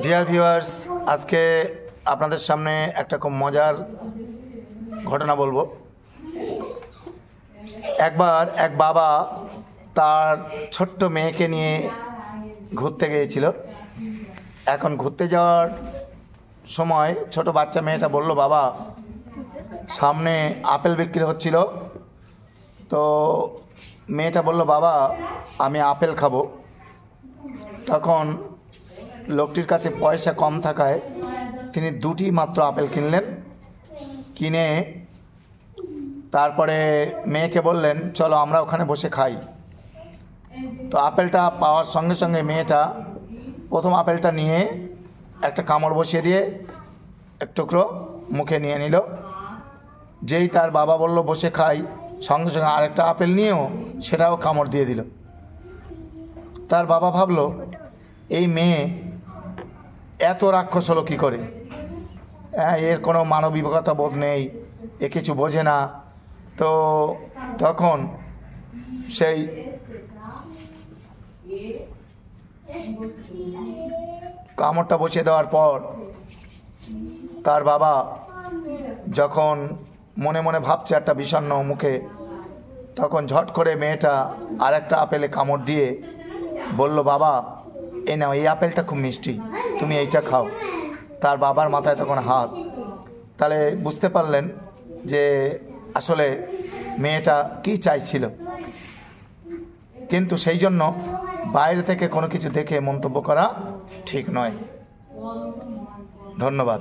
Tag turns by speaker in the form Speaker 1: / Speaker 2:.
Speaker 1: Dear viewers, আজকে আপনাদের সামনে একটা খুব মজার ঘটনা বলবো। একবার এক বাবা তার ছোট্ট মেয়েকে নিয়ে ঘুরতে গিয়েছিল। এখন ঘুরতে যাওয়ার সময় ছোট বাচ্চা মেয়েটা বলল, বাবা সামনে আপেল বিক্রি হচ্ছিল, তো মেয়েটা বলল, বাবা আমি আপেল খাবো। তখন লোকটির কাছে পয়সা কম থাকায় তিনি দুটি মাত্র আপেল কিনলেন। কিনে তারপরে মেয়েকে বললেন, চলো আমরা ওখানে বসে খাই। তো আপেলটা পাওয়ার সঙ্গে সঙ্গে মেয়েটা প্রথম আপেলটা নিয়ে একটা কামড় বসিয়ে দিয়ে এক টুকরো মুখে নিয়ে নিল। যেই তার বাবা বলল বসে খাই, সঙ্গে সঙ্গে আরেকটা আপেল নিয়েও সেটাও কামড় দিয়ে দিল। তার বাবা ভাবলো, এই মেয়ে এত রাক্ষস হলো কী করে, এর কোনো মানবিকতা বোধ নেই, এ কিছু বোঝে না। তো তখন সেই কামড়টা বসিয়ে দেওয়ার পর তার বাবা যখন মনে মনে ভাবছে একটা বিষণ্ণ মুখে, তখন ঝট করে মেয়েটা আর একটা আপেলে কামড় দিয়ে বলল, বাবা এই নাও, এই আপেলটা খুব মিষ্টি, তুমি এইটা খাও। তার বাবার মাথায় তখন হাত। তাহলে বুঝতে পারলেন যে আসলে মেয়েটা কি চাইছিল। কিন্তু সেই জন্য বাইরে থেকে কোনো কিছু দেখে মন্তব্য করা ঠিক নয়। ধন্যবাদ।